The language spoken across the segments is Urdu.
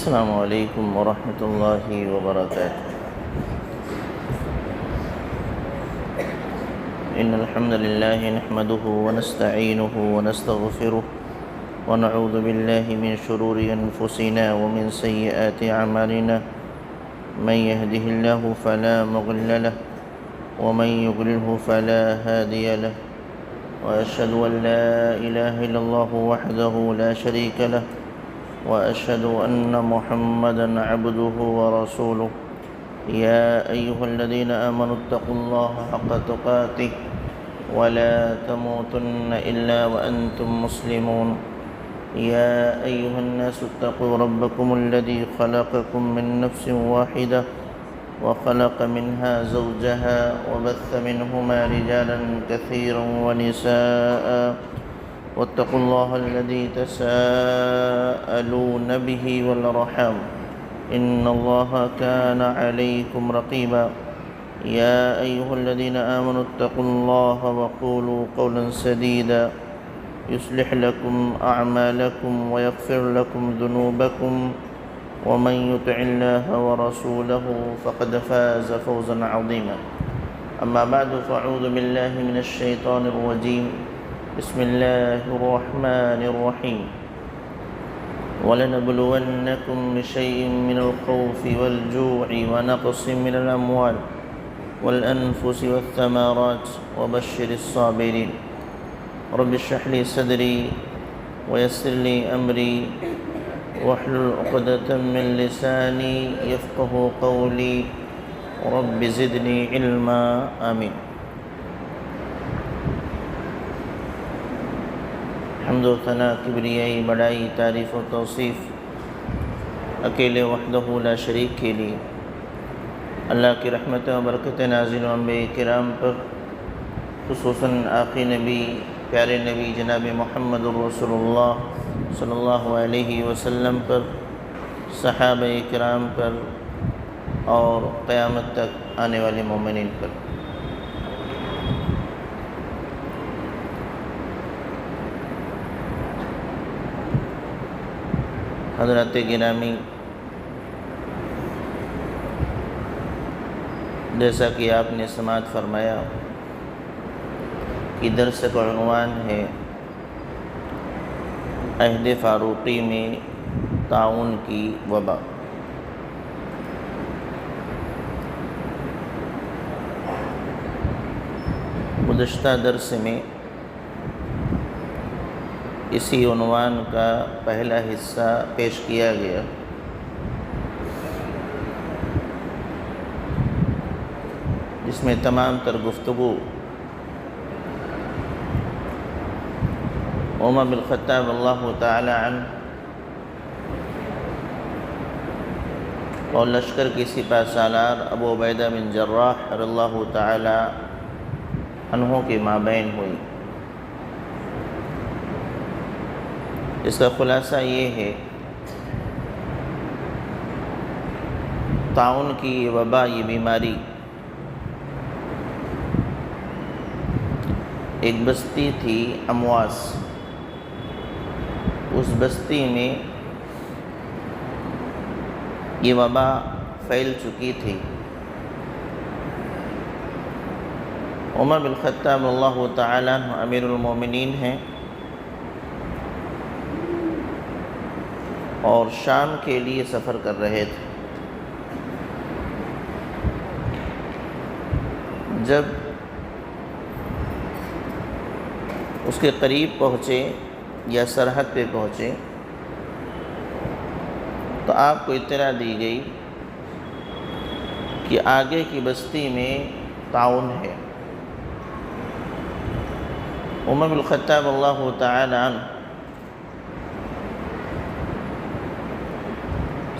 السلام علیکم ورحمۃ اللہ وبرکاتہ۔ ان الحمد للہ نحمده ونستعینه ونستغفره ونعوذ باللہ من شرور انفسنا ومن سیئات اعمالنا من يهده الله فلا مضل له ومن يضلل فلا هادي له واشهد ان لا اله الا الله وحده لا شريك له وأشهد أن محمدًا عبده ورسوله يا أيها الذين آمنوا اتقوا الله حق تقاته ولا تموتن إلا وأنتم مسلمون يا أيها الناس اتقوا ربكم الذي خلقكم من نفس واحدة وخلق منها زوجها وبث منهما رجالا كثيرا ونساء واتقوا الله الذي تساءلون به والأرحام إن الله كان عليكم رقيبا يا أيها الذين آمنوا اتقوا الله وقولوا قولا سديدا يصلح لكم أعمالكم ويغفر لكم ذنوبكم ومن يطع الله ورسوله فقد فاز فوزا عظيما أما بعد فأعوذ بالله من الشيطان الرجيم بسم الله الرحمن الرحيم وَلَنَبْلُوَنَّكُمْ بِشَيْءٍ مِّنَ الْخَوْفِ وَالْجُوعِ وَنَقْصٍ مِّنَ الْأَمْوَالِ وَالْأَنفُسِ وَالثَّمَرَاتِ وَبَشِّرِ الصَّابِرِينَ رب اشرح لي صدري ويسر لي أمري واحلل عقدة من لساني يفقه قولي رب زدني علما آمين۔ حمد و ثنا، کبریائی، بڑائی، تعریف و توصیف اکیلے وحدہ لا شریک کے لیے۔ اللہ کی رحمت و برکت نازل و انبیاء کرام پر، خصوصاً آخری نبی، پیارے نبی جناب محمد رسول اللہ صلی اللہ علیہ وسلم پر، صحابہ کرام پر اور قیامت تک آنے والے مومنین پر۔ حضرات گرامی، جیسا کہ آپ نے سماعت فرمایا کہ درس کا عنوان ہے عہد فاروقی میں طاعون کی وبا۔ گزشتہ درس میں اسی عنوان کا پہلا حصہ پیش کیا گیا، جس میں تمام تر گفتگو عمر بن الخطاب اللہ تعالی عنہ اور لشکر کی سپہ سالار ابو عبیدہ بن جراح رضی اللہ تعالی عنہ کے مابین ہوئی۔ اس کا خلاصہ یہ ہے، طاعون کی یہ وبا، یہ بیماری ایک بستی تھی امواس، اس بستی میں یہ وبا پھیل چکی تھی۔ عمر بن الخطاب اللہ تعالیٰ عنہ امیر المومنین ہیں اور شام کے لیے سفر کر رہے تھے۔ جب اس کے قریب پہنچے یا سرحد پہ پہنچے تو آپ کو اطلاع دی گئی کہ آگے کی بستی میں طاعون ہے۔ عمر بن الخطاب اللہ تعالی عنہ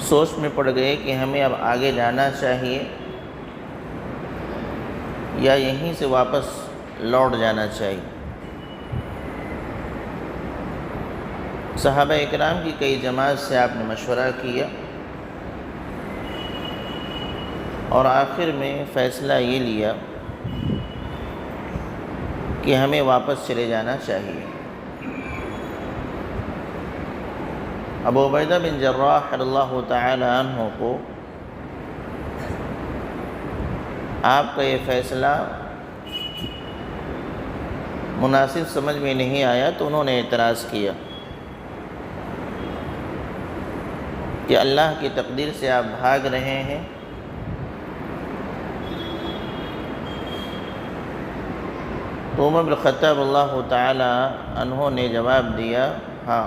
سوچ میں پڑ گئے کہ ہمیں اب آگے جانا چاہیے یا یہیں سے واپس لوٹ جانا چاہیے۔ صحابہ اکرام کی کئی جماعت سے آپ نے مشورہ کیا اور آخر میں فیصلہ یہ لیا کہ ہمیں واپس چلے جانا چاہیے۔ ابو عبیدہ بن جراح رضی اللہ تعالی عنہ کو آپ کا یہ فیصلہ مناسب سمجھ میں نہیں آیا تو انہوں نے اعتراض کیا کہ اللہ کی تقدیر سے آپ بھاگ رہے ہیں۔ تو عمر بن الخطاب اللہ تعالی عنہ نے جواب دیا، ہاں،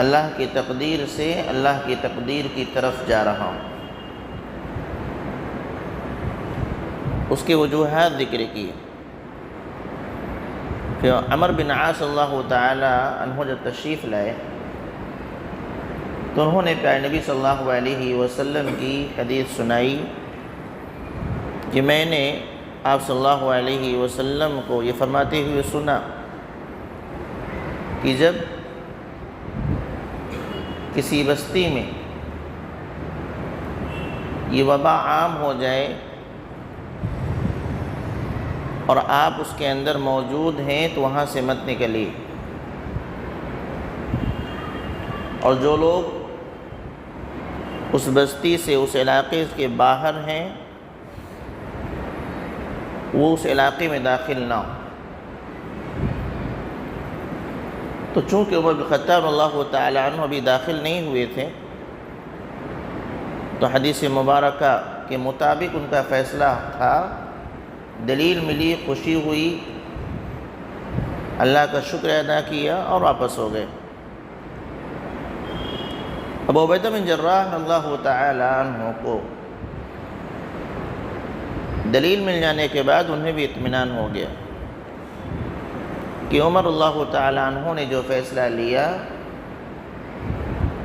اللہ کی تقدیر سے اللہ کی تقدیر کی طرف جا رہا ہوں۔ اس کی وجوہات ذکر کی کہ عمر بن عاص اللہ تعالی عنہ جب تشریف لائے تو انہوں نے پیارے نبی صلی اللہ علیہ وسلم کی حدیث سنائی کہ میں نے آپ صلی اللہ علیہ وسلم کو یہ فرماتے ہوئے سنا کہ جب کسی بستی میں یہ وبا عام ہو جائے اور آپ اس کے اندر موجود ہیں تو وہاں سے مت نکلیے، اور جو لوگ اس بستی سے اس علاقے کے باہر ہیں وہ اس علاقے میں داخل نہ ہو۔ تو چونکہ عمر بن الخطاب اللہ تعالی عنہ ابھی داخل نہیں ہوئے تھے تو حدیث مبارکہ کے مطابق ان کا فیصلہ تھا، دلیل ملی، خوشی ہوئی، اللہ کا شکر ادا کیا اور واپس ہو گئے۔ ابو عبیدہ بن جراح اللہ تعالی عنہ کو دلیل مل جانے کے بعد انہیں بھی اطمینان ہو گیا کہ عمر اللہ تعالی عنہ نے جو فیصلہ لیا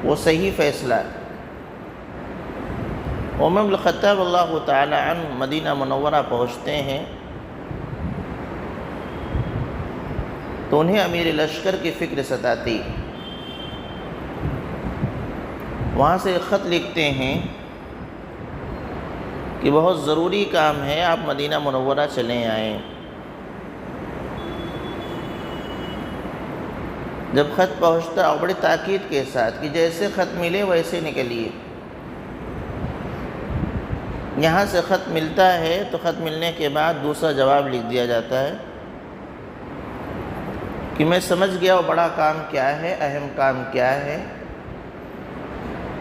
وہ صحیح فیصلہ ہے۔ عمر بن الخطاب اللہ تعالی عنہ مدینہ منورہ پہنچتے ہیں تو انہیں امیر لشکر کی فکر ستاتی، وہاں سے خط لکھتے ہیں کہ بہت ضروری کام ہے، آپ مدینہ منورہ چلیں آئیں۔ جب خط پہنچتا اور بڑی تاکید کے ساتھ کہ جیسے خط ملے ویسے نکلیے، یہاں سے خط ملتا ہے تو خط ملنے کے بعد دوسرا جواب لکھ دیا جاتا ہے کہ میں سمجھ گیا وہ بڑا کام کیا ہے، اہم کام کیا ہے،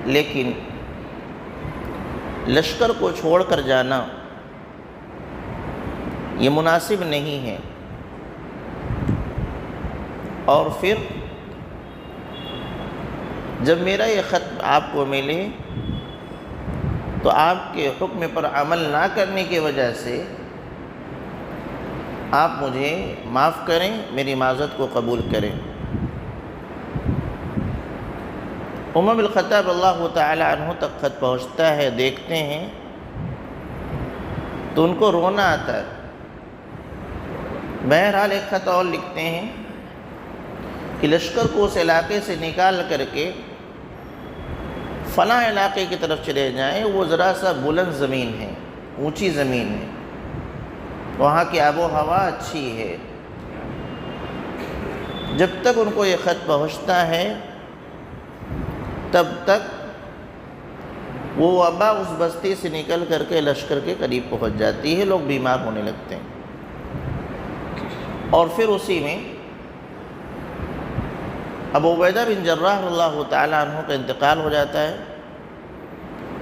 لیکن لشکر کو چھوڑ کر جانا یہ مناسب نہیں ہے۔ اور پھر جب میرا یہ خط آپ کو ملے تو آپ کے حکم پر عمل نہ کرنے کی وجہ سے آپ مجھے معاف کریں، میری معذرت کو قبول کریں۔ عمر بن الخطاب اللہ تعالی عنہ تک خط پہنچتا ہے، دیکھتے ہیں تو ان کو رونا آتا ہے۔ بہرحال ایک خط اور لکھتے ہیں کہ لشکر کو اس علاقے سے نکال کر کے فلاں علاقے کی طرف چلے جائیں، وہ ذرا سا بلند زمین ہے، اونچی زمین ہے، وہاں کی آب و ہوا اچھی ہے۔ جب تک ان کو یہ خط پہنچتا ہے تب تک وہ وبا اس بستی سے نکل کر کے لشکر کے قریب پہنچ جاتی ہے، لوگ بیمار ہونے لگتے ہیں، اور پھر اسی میں ابو عبیدہ بن جراح اللہ تعالی عنہ کا انتقال ہو جاتا ہے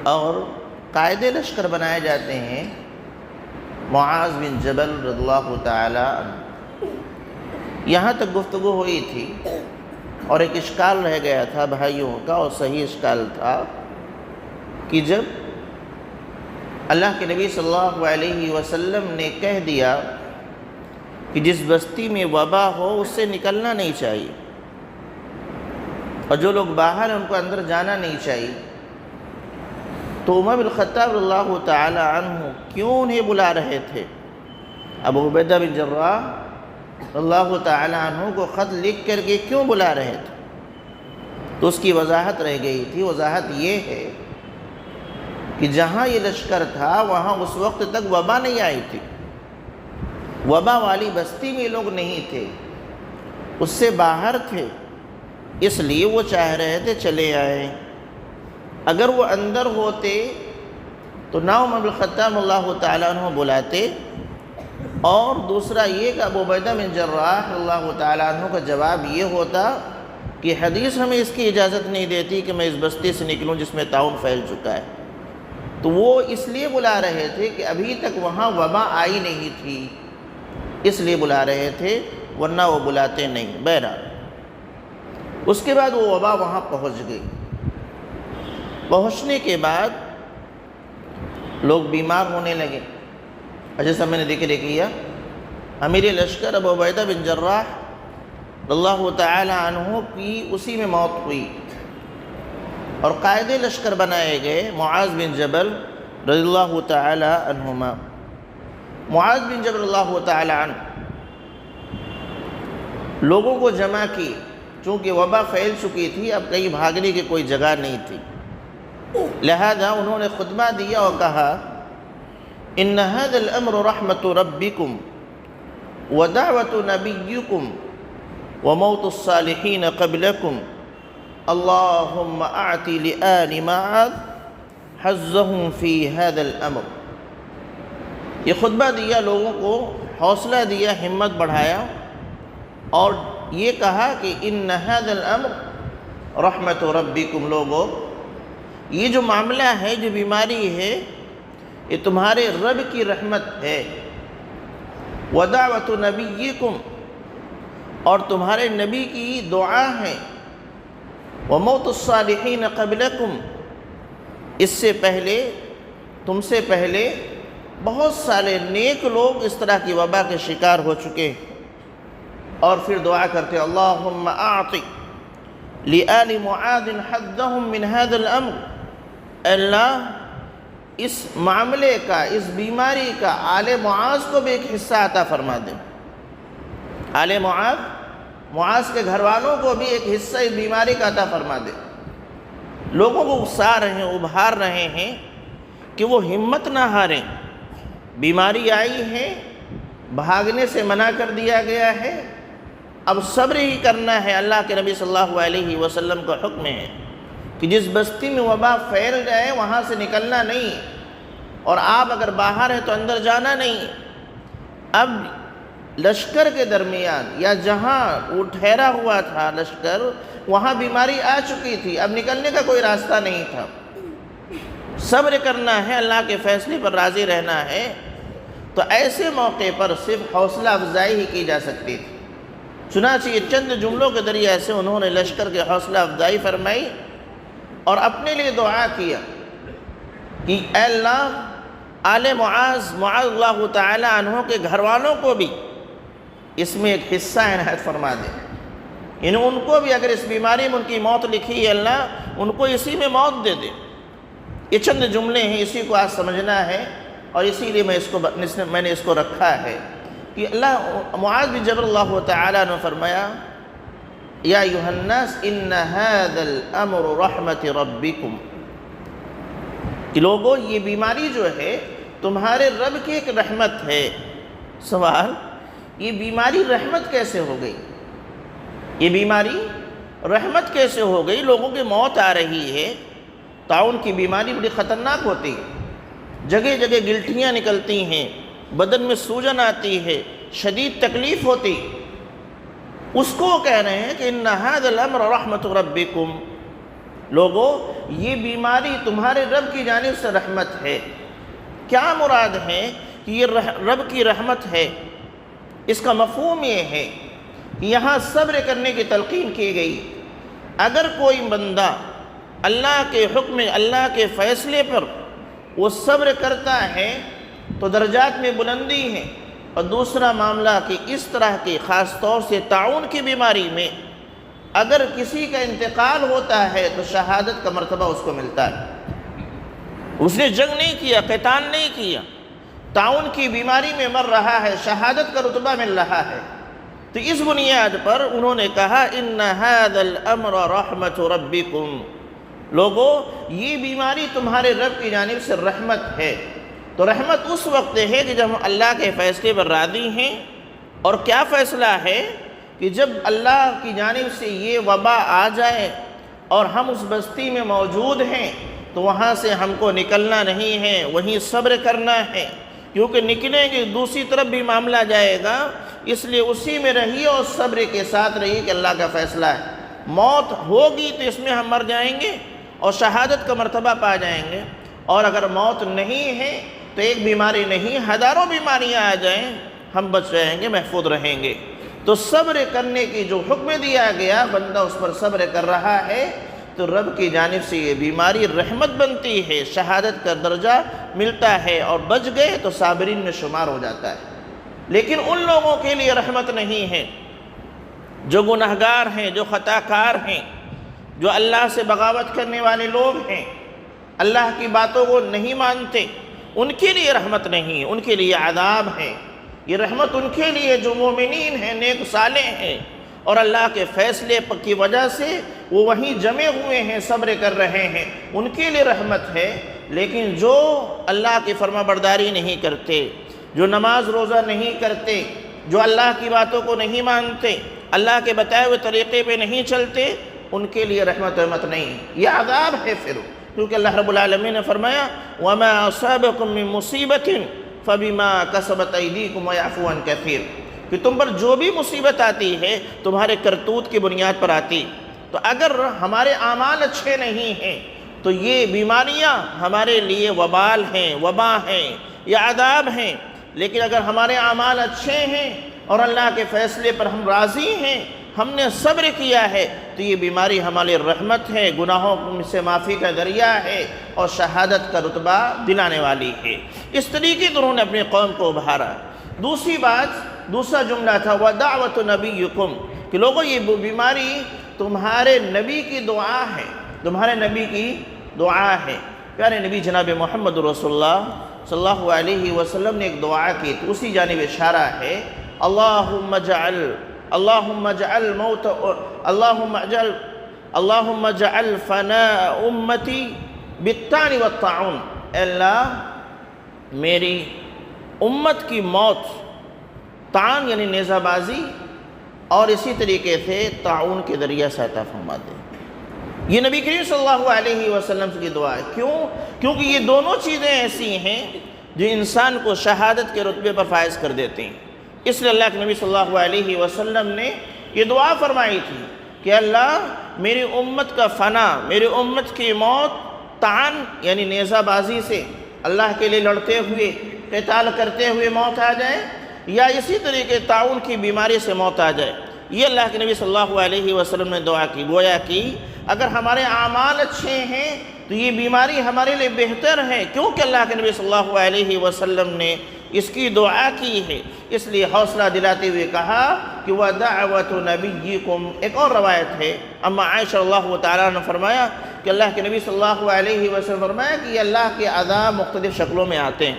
اور قائد لشکر بنائے جاتے ہیں معاذ بن جبل رضی اللہ تعالی عنہ۔ یہاں تک گفتگو ہوئی تھی اور ایک اشکال رہ گیا تھا بھائیوں کا، اور صحیح اشکال تھا کہ جب اللہ کے نبی صلی اللہ علیہ وسلم نے کہہ دیا کہ جس بستی میں وبا ہو اس سے نکلنا نہیں چاہیے اور جو لوگ باہر ہیں ان کو اندر جانا نہیں چاہیے، تو عمر بن الخطاب رضی اللہ تعالی عنہ کیوں انہیں بلا رہے تھے؟ ابو عبیدہ بن جراح رضی اللہ تعالی عنہ کو خط لکھ کر کے کیوں بلا رہے تھے؟ تو اس کی وضاحت رہ گئی تھی۔ وضاحت یہ ہے کہ جہاں یہ لشکر تھا وہاں اس وقت تک وبا نہیں آئی تھی، وبا والی بستی میں لوگ نہیں تھے، اس سے باہر تھے، اس لیے وہ چاہ رہے تھے چلے آئیں۔ اگر وہ اندر ہوتے تو نہ عمر بن الخطاب اللہ تعالیٰ عنہ بلاتے، اور دوسرا یہ کہ ابو عبیدہ بن جراح اللہ تعالیٰ عنہ کا جواب یہ ہوتا کہ حدیث ہمیں اس کی اجازت نہیں دیتی کہ میں اس بستی سے نکلوں جس میں طاعون پھیل چکا ہے۔ تو وہ اس لیے بلا رہے تھے کہ ابھی تک وہاں وبا آئی نہیں تھی، اس لیے بلا رہے تھے، ورنہ وہ بلاتے نہیں۔ بہرحال اس کے بعد وہ وبا وہاں پہنچ گئی۔ پہنچنے کے بعد لوگ بیمار ہونے لگے، جیسا میں نے ذکر کیا، امیر لشکر ابو عبیدہ بن جراح اللہ تعالی عنہ کی اسی میں موت ہوئی، اور قائد لشکر بنائے گئے معاذ بن جبل رضی اللہ تعالی عنہما۔ معاذ بن جبل اللہ تعالی عنہ لوگوں کو جمع کی، چونکہ وبا پھیل چکی تھی، اب کہیں بھاگنے کی کوئی جگہ نہیں تھی، لہذا انہوں نے خطبہ دیا اور کہا ان هذا الامر رحمت ربکم ودعوت نبیکم وموت الصالحین قبلکم اللہم اعط لآل معاذ حظهم فی هذا الامر۔ یہ خطبہ دیا، لوگوں کو حوصلہ دیا، ہمت بڑھایا، اور یہ کہا کہ ان هذا الامر رحمت ربکم، لوگوں یہ جو معاملہ ہے، جو بیماری ہے، یہ تمہارے رب کی رحمت ہے، ودعوت نبیکم، اور تمہارے نبی کی دعا ہے، وموت الصالحین قبلکم، اس سے پہلے، تم سے پہلے بہت سارے نیک لوگ اس طرح کی وبا کے شکار ہو چکے، اور پھر دعا کرتے اللہم اعط لآل معاذ حظهم من هذا الامر، اللہ اس معاملے کا، اس بیماری کا آل معاذ کو بھی ایک حصہ عطا فرما دے۔ آل معاذ، معاذ کے گھر والوں کو بھی ایک حصہ اس بیماری کا عطا فرما دے۔ لوگوں کو اکسا رہے ہیں، ابھار رہے ہیں کہ وہ ہمت نہ ہاریں، بیماری آئی ہے، بھاگنے سے منع کر دیا گیا ہے، اب صبر ہی کرنا ہے۔ اللہ کے نبی صلی اللہ علیہ وسلم کا حکم ہے کہ جس بستی میں وبا پھیل جائے وہاں سے نکلنا نہیں، اور آپ اگر باہر ہیں تو اندر جانا نہیں۔ اب لشکر کے درمیان، یا جہاں وہ ٹھہرا ہوا تھا لشکر، وہاں بیماری آ چکی تھی، اب نکلنے کا کوئی راستہ نہیں تھا۔ صبر کرنا ہے، اللہ کے فیصلے پر راضی رہنا ہے۔ تو ایسے موقع پر صرف حوصلہ افزائی ہی کی جا سکتی تھی۔ چنانچہ یہ چند جملوں کے ذریعے سے انہوں نے لشکر کے حوصلہ افزائی فرمائی اور اپنے لیے دعا کیا کہ اے اللہ، آل معاذ اللہ تعالی عنہ کے گھر والوں کو بھی اس میں ایک حصہ عنایت فرما دے، یعنی ان کو بھی اگر اس بیماری میں ان کی موت لکھی ہے اللہ، ان کو اسی میں موت دے دے۔ یہ چند جملے ہیں، اسی کو آج سمجھنا ہے، اور اسی لیے میں نے اس کو رکھا ہے کہ اللہ معاذ بن جبل اللہ تعالیٰ نے فرمایا یا ایھا الناس ان ھذا الامر رحمت ربکم، کہ لوگوں یہ بیماری جو ہے تمہارے رب کی ایک رحمت ہے۔ سوال، یہ بیماری رحمت کیسے ہو گئی؟ یہ بیماری رحمت کیسے ہو گئی؟ لوگوں کی موت آ رہی ہے، طاعون کی بیماری بڑی خطرناک ہوتی ہے، جگہ جگہ گلٹیاں نکلتی ہیں، بدن میں سوجن آتی ہے، شدید تکلیف ہوتی، اس کو کہہ رہے ہیں کہ ان ھذا الامر رحمت ربکم، لوگوں یہ بیماری تمہارے رب کی جانب سے رحمت ہے۔ کیا مراد ہے کہ یہ رب کی رحمت ہے؟ اس کا مفہوم یہ ہے کہ یہاں صبر کرنے کی تلقین کی گئی۔ اگر کوئی بندہ اللہ کے حکم، اللہ کے فیصلے پر وہ صبر کرتا ہے تو درجات میں بلندی ہے۔ اور دوسرا معاملہ کہ اس طرح کی خاص طور سے طاعون کی بیماری میں اگر کسی کا انتقال ہوتا ہے تو شہادت کا مرتبہ اس کو ملتا ہے۔ اس نے جنگ نہیں کیا، قتال نہیں کیا، طاعون کی بیماری میں مر رہا ہے، شہادت کا رتبہ مل رہا ہے۔ تو اس بنیاد پر انہوں نے کہا ان ھذا الامر رحمت ربکم، لوگوں یہ بیماری تمہارے رب کی جانب سے رحمت ہے۔ تو رحمت اس وقت ہے کہ جب ہم اللہ کے فیصلے پر راضی ہیں، اور کیا فیصلہ ہے کہ جب اللہ کی جانب سے یہ وبا آ جائے اور ہم اس بستی میں موجود ہیں تو وہاں سے ہم کو نکلنا نہیں ہے، وہیں صبر کرنا ہے، کیونکہ نکلیں گے دوسری طرف بھی معاملہ جائے گا، اس لیے اسی میں رہیے اور صبر کے ساتھ رہیے کہ اللہ کا فیصلہ ہے۔ موت ہوگی تو اس میں ہم مر جائیں گے اور شہادت کا مرتبہ پا جائیں گے، اور اگر موت نہیں ہے تو ایک بیماری نہیں، ہزاروں بیماریاں آ جائیں ہم بچ رہیں گے، محفوظ رہیں گے۔ تو صبر کرنے کی جو حکم دیا گیا، بندہ اس پر صبر کر رہا ہے تو رب کی جانب سے یہ بیماری رحمت بنتی ہے، شہادت کا درجہ ملتا ہے، اور بچ گئے تو صابرین میں شمار ہو جاتا ہے۔ لیکن ان لوگوں کے لیے رحمت نہیں ہے جو گناہگار ہیں، جو خطا کار ہیں، جو اللہ سے بغاوت کرنے والے لوگ ہیں، اللہ کی باتوں کو نہیں مانتے، ان کے لیے رحمت نہیں، ان کے لیے عذاب ہے۔ یہ رحمت ان کے لیے جو مومنین ہیں، نیک صالح ہیں، اور اللہ کے فیصلے کی وجہ سے وہ وہیں جمے ہوئے ہیں، صبر کر رہے ہیں، ان کے لیے رحمت ہے۔ لیکن جو اللہ کی فرما برداری نہیں کرتے، جو نماز روزہ نہیں کرتے، جو اللہ کی باتوں کو نہیں مانتے، اللہ کے بتائے ہوئے طریقے پہ نہیں چلتے، ان کے لیے رحمت نہیں، یہ عذاب ہے پھر، کیونکہ اللہ رب العالمین نے فرمایا وَمَا أَصَابَكُم مِّن مُّصِيبَةٍ فَبِمَا كَسَبَتْ أَيْدِيكُمْ وَيَعْفُو عَن كَثِيرٍ، کہ تم پر جو بھی مصیبت آتی ہے تمہارے کرتوت کی بنیاد پر آتی۔ تو اگر ہمارے اعمال اچھے نہیں ہیں تو یہ بیماریاں ہمارے لیے وبال ہیں، وبا ہیں، یہ عذاب ہیں۔ لیکن اگر ہمارے اعمال اچھے ہیں اور اللہ کے فیصلے پر ہم راضی ہیں، ہم نے صبر کیا ہے، تو یہ بیماری ہمارے رحمت ہے، گناہوں سے معافی کا ذریعہ ہے، اور شہادت کا رتبہ دلانے والی ہے۔ اس طریقے سے انہوں نے اپنے قوم کو ابھارا۔ دوسری بات، دوسرا جملہ تھا وَدَعْوَةُ نَبِيِّكُمْ، کہ لوگوں یہ بیماری تمہارے نبی کی دعا ہے، تمہارے نبی کی دعا ہے۔ پیارے نبی جناب محمد رسول اللہ صلی اللہ علیہ وسلم نے ایک دعا کی، تو اسی جانب اشارہ ہے اللہم اجعل فناء امتی بالطعن والطاعون، اے اللہ میری امت کی موت، طعن یعنی نیزہ بازی، اور اسی طریقے سے طاعون کے ذریعہ سے عطا فرما دے۔ یہ نبی کریم صلی اللہ علیہ وسلم کی دعا ہے۔ کیوں؟ کیونکہ یہ دونوں چیزیں ایسی ہیں جو انسان کو شہادت کے رتبے پر فائز کر دیتے ہیں۔ اس لیے اللہ کے نبی صلی اللہ علیہ وسلم نے یہ دعا فرمائی تھی کہ اللہ میری امت کا فنا، میری امت کی موت طعن یعنی نیزہ بازی سے، اللہ کے لیے لڑتے ہوئے، قتال کرتے ہوئے موت آ جائے، یا اسی طریقے طاعون کی بیماری سے موت آ جائے۔ یہ اللہ کے نبی صلی اللہ علیہ وسلم نے دعا کی۔ گویا کہ اگر ہمارے اعمال اچھے ہیں تو یہ بیماری ہمارے لیے بہتر ہے، کیونکہ اللہ کے نبی صلی اللہ علیہ وسلم نے اس کی دعا کی ہے۔ اس لیے حوصلہ دلاتے ہوئے کہا کہ وَدَعْوَةُ نَبِيِّكُمْ۔ ایک اور روایت ہے، اما عائشہ اللہ تعالیٰ نے فرمایا کہ اللہ کے نبی صلی اللہ علیہ وسلم فرمایا کہ یہ اللہ کے عذاب مختلف شکلوں میں آتے ہیں،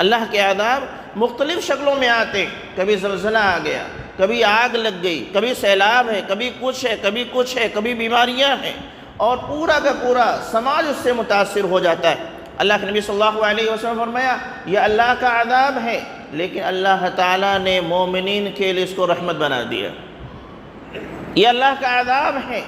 اللہ کے عذاب مختلف شکلوں میں آتے ہیں۔ کبھی زلزلہ آ گیا، کبھی آگ لگ گئی، کبھی سیلاب ہے، کبھی کچھ ہے، کبھی کچھ ہے، کبھی بیماریاں ہیں، اور پورا کا پورا سماج اس سے متاثر ہو جاتا ہے۔ اللہ کے نبی صلی اللہ علیہ وسلم فرمایا یہ اللہ کا عذاب ہے، لیکن اللہ تعالیٰ نے مومنین کے لیے اس کو رحمت بنا دیا۔ یہ اللہ کا عذاب ہے،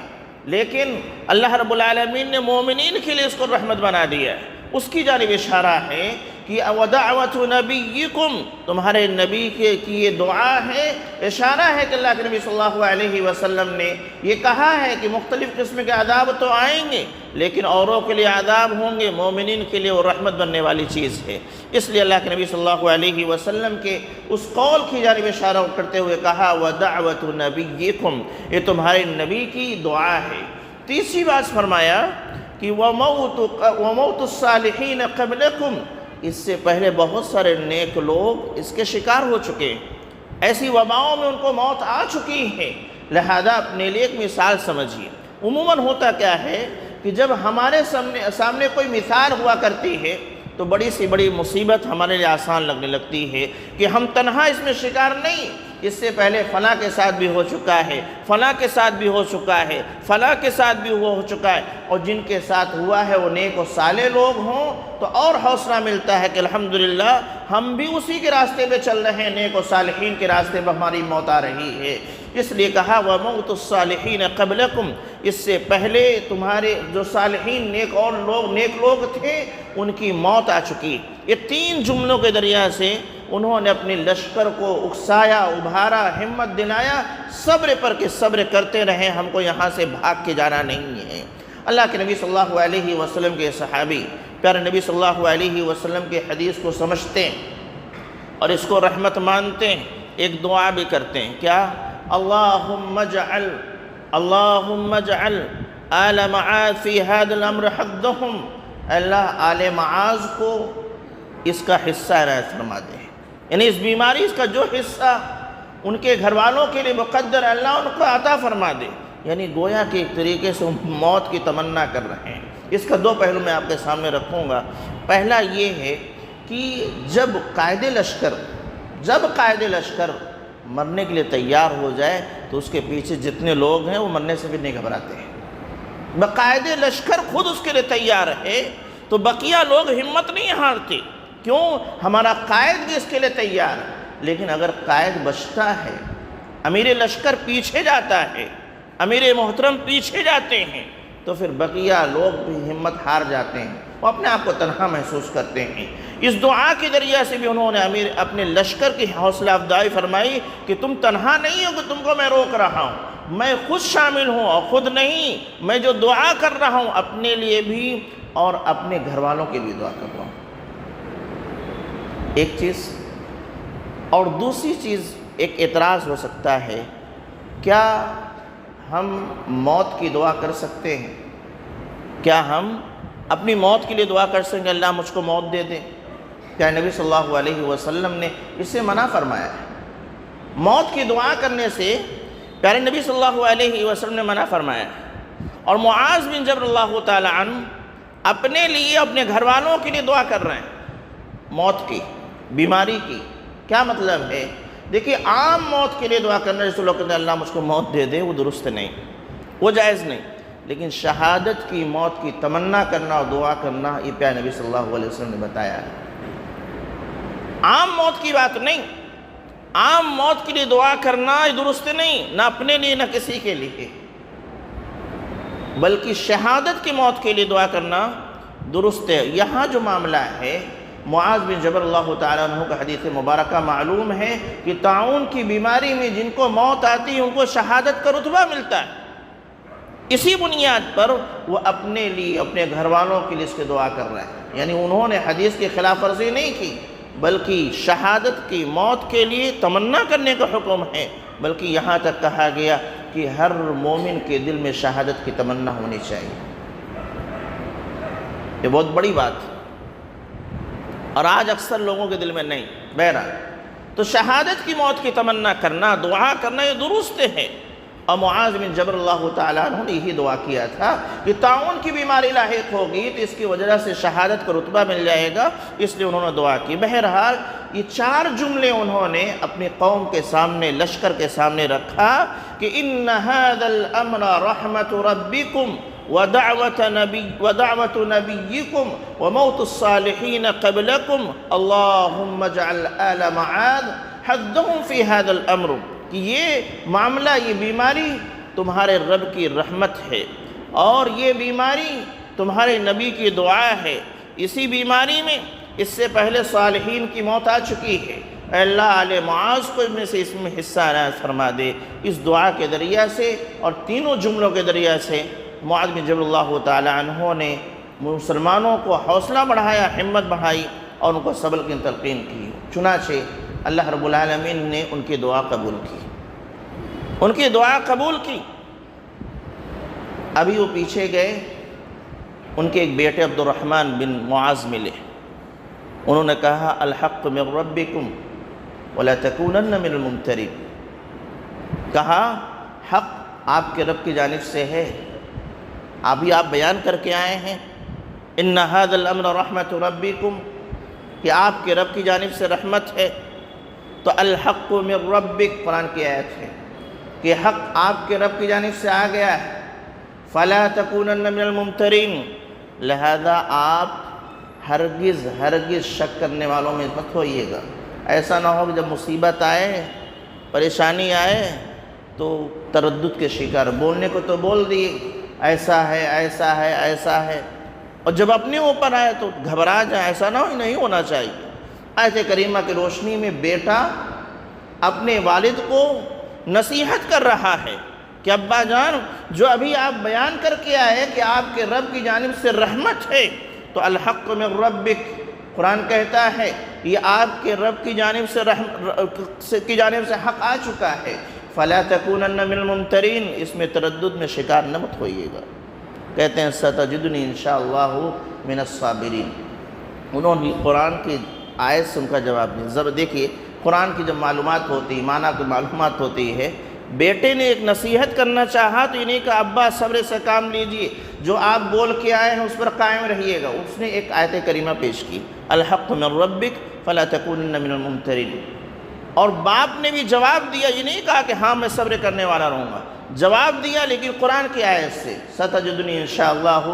لیکن اللہ رب العالمین نے مومنین کے لیے اس کو رحمت بنا دیا۔ اس کی جانب اشارہ ہے کہ وَدَعْوَةُ نَبِيِّكُمْ، تمہارے نبی کی یہ دعا ہے، اشارہ ہے کہ اللہ کے نبی صلی اللہ علیہ وسلم نے یہ کہا ہے کہ مختلف قسم کے عذاب تو آئیں گے، لیکن اوروں کے لیے عذاب ہوں گے، مومنین کے لیے وہ رحمت بننے والی چیز ہے۔ اس لیے اللہ کے نبی صلی اللہ علیہ وسلم کے اس قول کی جانب اشارہ کرتے ہوئے کہا وَدَعْوَةُ نَبِيِّكُمْ، یہ تمہارے نبی کی دعا ہے۔ تیسری بات فرمایا کہ وَمَوْتُ الصَّالِحِينَ قَبْلَكُمْ، اس سے پہلے بہت سارے نیک لوگ اس کے شکار ہو چکے ہیں، ایسی وباؤں میں ان کو موت آ چکی ہے، لہذا اپنے لیے ایک مثال سمجھیے۔ عموماً ہوتا کیا ہے کہ جب ہمارے سامنے کوئی مثال ہوا کرتی ہے تو بڑی سی بڑی مصیبت ہمارے لیے آسان لگنے لگتی ہے کہ ہم تنہا اس میں شکار نہیں، اس سے پہلے فلاں کے ساتھ بھی ہو چکا ہے، فلاں کے ساتھ بھی ہو چکا ہے، فلاں کے ساتھ بھی ہو چکا ہے، اور جن کے ساتھ ہوا ہے وہ نیک و صالح لوگ ہوں تو اور حوصلہ ملتا ہے کہ الحمدللہ ہم بھی اسی کے راستے پہ چل رہے ہیں، نیک و صالحین کے راستے پہ ہماری موت آ رہی ہے۔ اس لیے کہا وَمَوْتُ الصَّالِحِينَ قَبْلَكُمْ، اس سے پہلے تمہارے جو صالحین نیک لوگ تھے ان کی موت آ چکی۔ یہ 3 جملوں کے ذریعہ سے انہوں نے اپنی لشکر کو اکسایا، ابھارا، ہمت دلایا، صبر پر کہ صبر کرتے رہیں، ہم کو یہاں سے بھاگ کے جانا نہیں ہے۔ اللہ کے نبی صلی اللہ علیہ وسلم کے صحابی پیارے نبی صلی اللہ علیہ وسلم کے حدیث کو سمجھتے ہیں اور اس کو رحمت مانتے ہیں، ایک دعا بھی کرتے ہیں، کیا؟ اللہم اجعل آل معاذ فی هذا الامر حقهم، اللہ آل معاذ کو اس کا حصہ عنایت فرما دے، یعنی اس بیماری اس کا جو حصہ ان کے گھر والوں کے لیے مقدر اللہ ان کو عطا فرما دے، یعنی گویا کہ ایک طریقے سے موت کی تمنا کر رہے ہیں۔ اس کا 2 پہلو میں آپ کے سامنے رکھوں گا۔ پہلا یہ ہے کہ جب قائد لشکر مرنے کے لیے تیار ہو جائے تو اس کے پیچھے جتنے لوگ ہیں وہ مرنے سے بھی نہیں گھبراتے ہیں۔ قائد لشکر خود اس کے لیے تیار ہے تو بقیہ لوگ ہمت نہیں ہارتے، کیوں؟ ہمارا قائد بھی اس کے لیے تیار ہے۔ لیکن اگر قائد بچتا ہے، امیر لشکر پیچھے جاتا ہے، امیر محترم پیچھے جاتے ہیں، تو پھر بقیہ لوگ بھی ہمت ہار جاتے ہیں، وہ اپنے آپ کو تنہا محسوس کرتے ہیں۔ اس دعا کے ذریعہ سے بھی انہوں نے اپنے لشکر کی حوصلہ افزائی فرمائی کہ تم تنہا نہیں ہو کہ تم کو میں روک رہا ہوں، میں خود شامل ہوں، اور خود نہیں، میں جو دعا کر رہا ہوں اپنے لیے بھی اور اپنے گھر والوں کے بھی دعا کر رہا ہوں۔ ایک چیز، اور دوسری چیز ایک اعتراض ہو سکتا ہے، کیا ہم موت کی دعا کر سکتے ہیں؟ کیا ہم اپنی موت کے لیے دعا کر سکیں گے اللہ مجھ کو موت دے دے؟ کیا نبی صلی اللہ علیہ وسلم نے اس سے منع فرمایا ہے؟ موت کی دعا کرنے سے پیارے نبی صلی اللہ علیہ وسلم نے منع فرمایا ہے۔ اور معاذ بن جبل اللہ تعالی عنہ اپنے لیے اپنے گھر والوں کے لیے دعا کر رہے ہیں موت کی، بیماری کی۔ کیا مطلب ہے؟ دیکھیے، عام موت کے لیے دعا کرنا، جیسے لوگ کہتے ہیں اللہ مجھ کو موت دے دے، وہ درست نہیں، وہ جائز نہیں۔ لیکن شہادت کی موت کی تمنا کرنا اور دعا کرنا، یہ پیارے نبی صلی اللہ علیہ وسلم نے بتایا ہے۔ عام موت کی بات نہیں، عام موت کے لیے دعا کرنا یہ درست نہیں، نہ اپنے لیے نہ کسی کے لیے، بلکہ شہادت کی موت کے لیے دعا کرنا درست ہے۔ یہاں جو معاملہ ہے، معاذ بن جبل اللہ تعالیٰ عنہ کا حدیث مبارکہ معلوم ہے کہ طاعون کی بیماری میں جن کو موت آتی ہے ان کو شہادت کا رتبہ ملتا ہے۔ اسی بنیاد پر وہ اپنے لیے، اپنے گھر والوں کے لیے اس کی دعا کر رہے ہیں، یعنی انہوں نے حدیث کی خلاف ورزی نہیں کی، بلکہ شہادت کی موت کے لیے تمنا کرنے کا حکم ہے۔ بلکہ یہاں تک کہا گیا کہ ہر مومن کے دل میں شہادت کی تمنا ہونی چاہیے۔ یہ بہت بڑی بات ہے، اور آج اکثر لوگوں کے دل میں نہیں۔ بہرحال تو شہادت کی موت کی تمنا کرنا، دعا کرنا، یہ درست ہے۔ اور معاذ بن جبل اللہ تعالیٰ عنہ نے یہی دعا کیا تھا کہ طاعون کی بیماری لاحق ہوگی تو اس کی وجہ سے شہادت کا رتبہ مل جائے گا، اس لیے انہوں نے دعا کی۔ بہرحال یہ 4 جملے انہوں نے اپنی قوم کے سامنے، لشکر کے سامنے رکھا کہ ان هذا الامر رحمت ربکم ودعوت نبیکم وموت الصالحین قبلکم اللہم اجعل آل معاذ حدهم فی هذا الامر، کہ یہ معاملہ، یہ بیماری تمہارے رب کی رحمت ہے، اور یہ بیماری تمہارے نبی کی دعا ہے۔ اسی بیماری میں اس سے پہلے صالحین کی موت آ چکی ہے، اے اللہ آل معاذ کو ابن سے اس میں حصہ عنایت فرما دے۔ اس دعا کے ذریعہ سے اور تینوں جملوں کے ذریعہ سے معاذ بن جبل اللہ تعالی عنہ نے مسلمانوں کو حوصلہ بڑھایا، ہمت بڑھائی، اور ان کو صبر کی تلقین کی۔ چنانچہ اللہ رب العالمین نے ان کی دعا قبول کی، ان کی دعا قبول کی۔ ابھی وہ پیچھے گئے، ان کے ایک بیٹے عبد الرحمن بن معاذ ملے، انہوں نے کہا الحق من ربکم ولا تکونن من الممترین، کہا حق آپ کے رب کی جانب سے ہے، ابھی آپ بیان کر کے آئے ہیں ان هذا الامر رحمت ربکم، کہ آپ کے رب کی جانب سے رحمت ہے۔ تو الحق من ربک قرآن کی آیت ہے کہ حق آپ کے رب کی جانب سے آ گیا ہے، فلا تکونن من الممترین، لہذا آپ ہرگز شک کرنے والوں میں مت ہوئیے گا۔ ایسا نہ ہو کہ جب مصیبت آئے، پریشانی آئے، تو تردد کے شکار، بولنے کو تو بول دیے ایسا ہے ایسا ہے ایسا ہے، اور جب اپنے اوپر آئے تو گھبرا جائے، ایسا نہ نہیں ہونا چاہیے۔ آیت کریمہ کی روشنی میں بیٹا اپنے والد کو نصیحت کر رہا ہے کہ ابا جان جو ابھی آپ بیان کر کے آئے کہ آپ کے رب کی جانب سے رحمت ہے، تو الحق من ربک، قرآن کہتا ہے یہ آپ کے رب کی جانب سے حق آ چکا ہے، فلا تکونن من الممترین، اس میں تردد میں شکار نہ مت ہوئیے گا۔ کہتے ہیں ستجدنی انشاءاللہ من الصابرین۔ انہوں نے قرآن کی آیت سے ان کا جواب دیا۔ ذرا دیکھیے قرآن کی جب معلومات ہوتی، معنی کی معلومات ہوتی ہے، بیٹے نے ایک نصیحت کرنا چاہا تو انہیں کہا ابا صبر سے کام لیجئے، جو آپ بول کے آئے ہیں اس پر قائم رہیے گا۔ اس نے ایک آیت کریمہ پیش کی، الحق من ربک فلا تکونن من الممترین۔ اور باپ نے بھی جواب دیا، یہ نہیں کہا کہ ہاں میں صبر کرنے والا رہوں گا، جواب دیا لیکن قرآن کی آیت سے، ستجدنی انشاءاللہ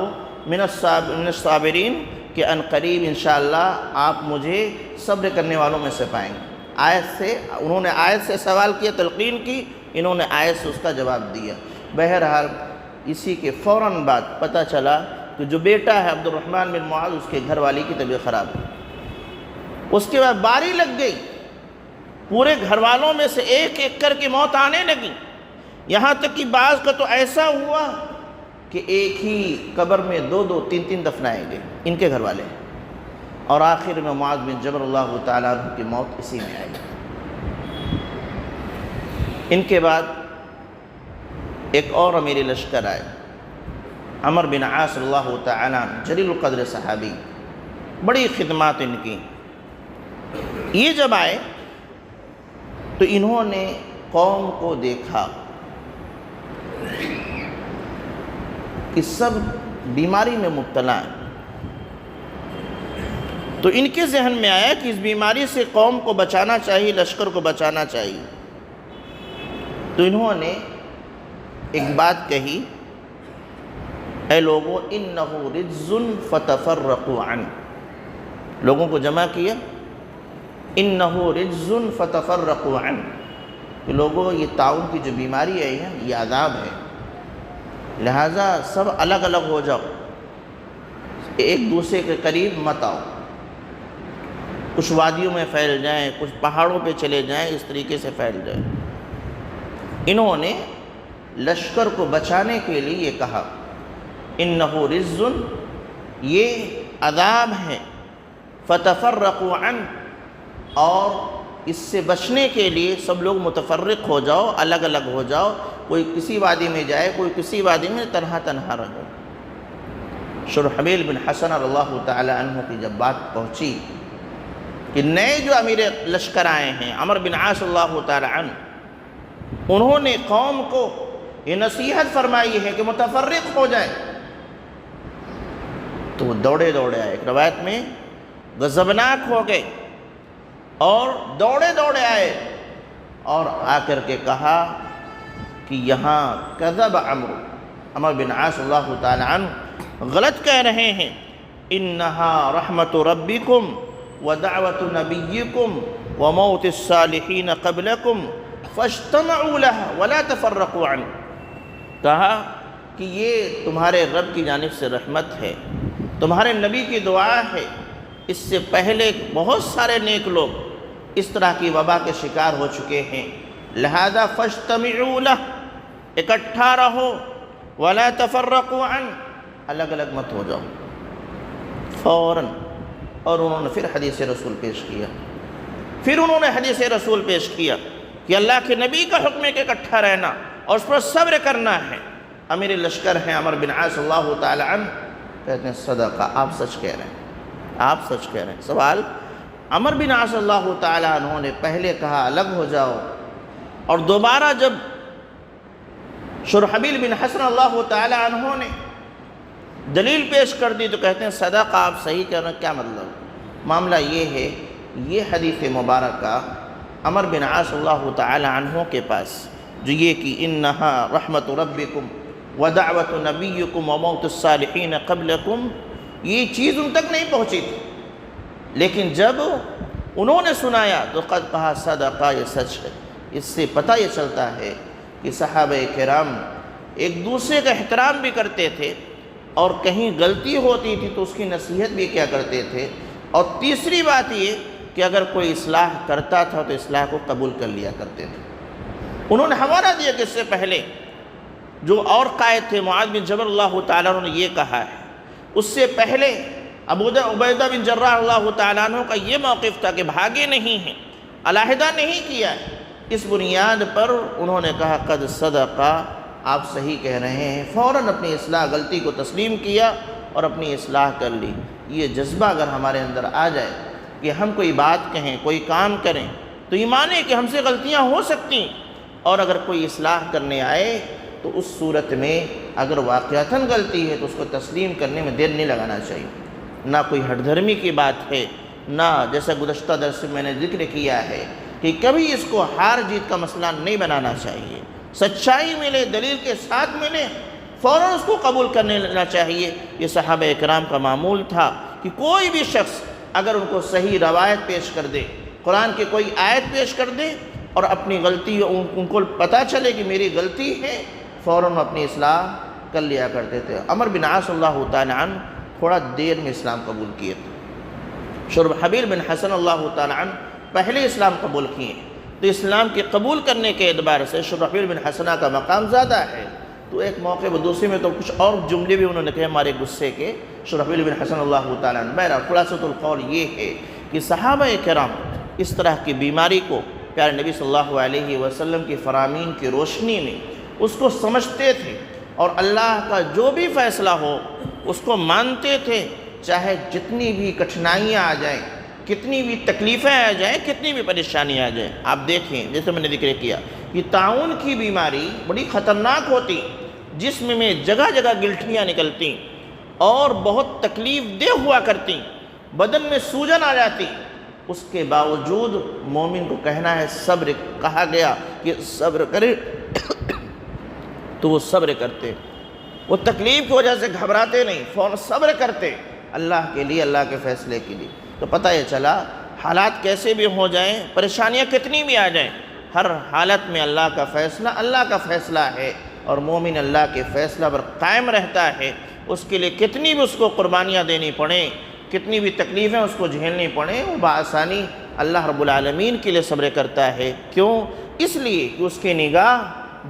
من الصابرین، کہ ان قریب انشاءاللہ آپ مجھے صبر کرنے والوں میں سے پائیں گے۔ آیت سے انہوں نے آیت سے سوال کیا، تلقین کی، انہوں نے آیت سے اس کا جواب دیا۔ بہرحال اسی کے فوراً بعد پتہ چلا کہ جو بیٹا ہے عبد الرحمن بن معاذ، اس کے گھر والی کی طبیعت خراب ہے۔ اس کے بعد باری لگ گئی، پورے گھر والوں میں سے ایک ایک کر کے موت آنے لگی، یہاں تک کہ بعض کا تو ایسا ہوا کہ ایک ہی قبر میں دو دو تین تین دفنائے گئے ان کے گھر والے، اور آخر میں معاذ بن جبل اللہ تعالیٰ عنہ کی موت اسی میں آئی۔ ان کے بعد ایک اور امیر لشکر آئے، عمر بن عاص اللہ تعالیٰ عنہ، جلیل القدر صحابی، بڑی خدمات ان کی۔ یہ جب آئے تو انہوں نے قوم کو دیکھا کہ سب بیماری میں مبتلا ہیں، تو ان کے ذہن میں آیا کہ اس بیماری سے قوم کو بچانا چاہیے، لشکر کو بچانا چاہیے۔ تو انہوں نے ایک بات کہی، اے لوگوں انہ رجز فتفرقوا عنہ، لوگوں کو جمع کیا، انہ رجز فتفرقوا عنہ، کہ لوگوں یہ طاعون کی جو بیماری ہے یہ عذاب ہے، لہٰذا سب الگ الگ ہو جاؤ، ایک دوسرے کے قریب مت آؤ، کچھ وادیوں میں پھیل جائیں، کچھ پہاڑوں پہ چلے جائیں، اس طریقے سے پھیل جائیں۔ انہوں نے لشکر کو بچانے کے لیے یہ کہا، انہ رجز، یہ عذاب ہے، فتفرقوا عنہ، اور اس سے بچنے کے لیے سب لوگ متفرق ہو جاؤ، الگ الگ ہو جاؤ، کوئی کسی وادی میں جائے، کوئی کسی وادی میں، تنہا تنہا رہو۔ شرحبیل بن حسن اللہ تعالی عنہ کی جب بات پہنچی کہ نئے جو امیر لشکر آئے ہیں عمر بن عاص اللہ تعالی عنہ، انہوں نے قوم کو یہ نصیحت فرمائی ہے کہ متفرق ہو جائیں، تو وہ دوڑے دوڑے آئے، ایک روایت میں غضبناک ہو گئے اور دوڑے دوڑے آئے، اور آ کر کے کہا کہ یہاں کذب عمر بن عاص اللہ تعالی عنہ غلط کہہ رہے ہیں، انہا رحمت ربکم ودعوت نبیکم وموت الصالحین قبلکم فاجتمعوا لها ولا تفرقوا عنہ، کہا کہ یہ تمہارے رب کی جانب سے رحمت ہے، تمہارے نبی کی دعا ہے، اس سے پہلے بہت سارے نیک لوگ اس طرح کی وبا کے شکار ہو چکے ہیں، لہذا فاجتمعوا لہ، اکٹھا رہو، ولا تفرقوا عنہ، الگ الگ مت ہو جاؤ فوراً۔ اور انہوں نے پھر حدیث رسول پیش کیا، پھر انہوں نے حدیث رسول پیش کیا کہ اللہ کے نبی کا حکم ہے کہ اکٹھا رہنا اور اس پر صبر کرنا ہے۔ امیر لشکر ہیں عمر بن عاص اللہ تعالی عنہ، کہتے ہیں صدقہ، آپ سچ کہہ رہے ہیں، آپ سچ کہہ رہے ہیں۔ سوال، عمر بن عاص اللہ تعالی عنہ نے پہلے کہا الگ ہو جاؤ، اور دوبارہ جب شرحبیل بن حسن اللہ تعالی عنہ نے دلیل پیش کر دی تو کہتے ہیں صدقہ، آپ صحیح کہہ رہے ہیں۔ کیا مطلب؟ معاملہ یہ ہے، یہ حدیث مبارکہ عمر بن عاص اللہ تعالی عنہ کے پاس جو یہ کہ انہا رحمت ربکم ودعوت نبیکم وموت الصالحین قبلکم، یہ چیز ان تک نہیں پہنچی تھی، لیکن جب انہوں نے سنایا تو قد کہا صدقہ، یہ سچ ہے۔ اس سے پتہ یہ چلتا ہے کہ صحابہ کرام ایک دوسرے کا احترام بھی کرتے تھے، اور کہیں غلطی ہوتی تھی تو اس کی نصیحت بھی کیا کرتے تھے، اور تیسری بات یہ کہ اگر کوئی اصلاح کرتا تھا تو اصلاح کو قبول کر لیا کرتے تھے۔ انہوں نے حوالہ دیا کہ اس سے پہلے جو اور قائد تھے معاذ بن جبل اللہ تعالیٰ عنہ نے یہ کہا ہے، اس سے پہلے ابو عبیدہ بن جراح اللہ تعالیٰ عنہ کا یہ موقف تھا کہ بھاگے نہیں ہیں، علیحدہ نہیں کیا ہے۔ اس بنیاد پر انہوں نے کہا قد صدقہ، آپ صحیح کہہ رہے ہیں، فوراً اپنی اصلاح غلطی کو تسلیم کیا اور اپنی اصلاح کر لی۔ یہ جذبہ اگر ہمارے اندر آ جائے کہ ہم کوئی بات کہیں، کوئی کام کریں تو یہ مانیں کہ ہم سے غلطیاں ہو سکتی، اور اگر کوئی اصلاح کرنے آئے تو اس صورت میں اگر واقعتاً غلطی ہے تو اس کو تسلیم کرنے میں دیر نہیں لگانا چاہیے۔ نہ کوئی ہٹ دھرمی کی بات ہے، نہ جیسا گزشتہ درس میں نے ذکر کیا ہے کہ کبھی اس کو ہار جیت کا مسئلہ نہیں بنانا چاہیے۔ سچائی ملے، دلیل کے ساتھ ملے، فوراً اس کو قبول کرنے لینا چاہیے۔ یہ صحابہ کرام کا معمول تھا کہ کوئی بھی شخص اگر ان کو صحیح روایت پیش کر دے، قرآن کی کوئی آیت پیش کر دے اور اپنی غلطی ان کو پتہ چلے کہ میری غلطی ہے، فوراً اپنی اصلاح کر لیا کرتے تھے۔ عمر بن عاص اللہ تعالیٰ عنہ تھوڑا دیر میں اسلام قبول کیے تھے، شرحبیل بن حسن اللہ تعالیٰ عنہ پہلے اسلام قبول کیے، تو اسلام کے قبول کرنے کے اعتبار سے شرحبیل بن حسنہ کا مقام زیادہ ہے۔ تو ایک موقع پر دوسرے میں تو کچھ اور جملے بھی انہوں نے کہے ہمارے غصے کے، شرحبیل بن حسن اللہ تعالیٰ عنہ۔ بہرحال خلاصۃ القول یہ ہے کہ صحابہ کرام اس طرح کی بیماری کو پیارے نبی صلی اللہ علیہ وسلم کی فرامین کی روشنی میں اس کو سمجھتے تھے، اور اللہ کا جو بھی فیصلہ ہو اس کو مانتے تھے، چاہے جتنی بھی کٹھنائیاں آ جائیں، کتنی بھی تکلیفیں آ جائیں، کتنی بھی پریشانیاں آ جائیں۔ آپ دیکھیں جیسے میں نے ذکر کیا، یہ طاعون کی بیماری بڑی خطرناک ہوتی، جسم میں جگہ جگہ گلٹھیاں نکلتی اور بہت تکلیف دہ ہوا کرتی، بدن میں سوجن آ جاتی۔ اس کے باوجود مومن کو کہنا ہے صبر، کہا گیا کہ صبر کرے تو وہ صبر کرتے، وہ تکلیف کی وجہ سے گھبراتے نہیں، فوراً صبر کرتے اللہ کے لیے، اللہ کے فیصلے کے لیے۔ تو پتہ یہ چلا حالات کیسے بھی ہو جائیں، پریشانیاں کتنی بھی آ جائیں، ہر حالت میں اللہ کا فیصلہ ہے، اور مومن اللہ کے فیصلہ پر قائم رہتا ہے۔ اس کے لیے کتنی بھی اس کو قربانیاں دینی پڑیں، کتنی بھی تکلیفیں اس کو جھیلنی پڑیں، وہ بآسانی اللہ رب العالمین کے لیے صبر کرتا ہے۔ کیوں؟ اس لیے کہ اس کی نگاہ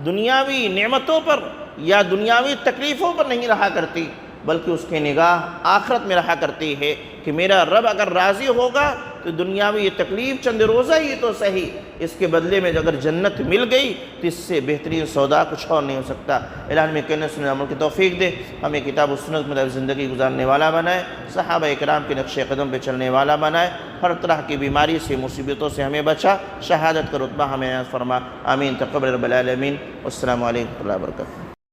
دنیاوی نعمتوں پر یا دنیاوی تکلیفوں پر نہیں رہا کرتی، بلکہ اس کی نگاہ آخرت میں رہا کرتی ہے کہ میرا رب اگر راضی ہوگا تو دنیاوی یہ تکلیف چند روزہ ہی تو صحیح، اس کے بدلے میں اگر جنت مل گئی تو اس سے بہترین سودا کچھ اور نہیں ہو سکتا۔ الہی میں کہنے سننے عمل کی توفیق دے، ہمیں کتاب و سنت میں زندگی گزارنے والا بنائے، صحابہ کرام کے نقش قدم پہ چلنے والا بنائے، ہر طرح کی بیماری سے، مصیبتوں سے ہمیں بچا، شہادت کا رتبہ ہمیں عطا فرما، آمین تقبل رب العالمین۔ السلام علیکم و رحمۃ اللہ وبرکاتہ۔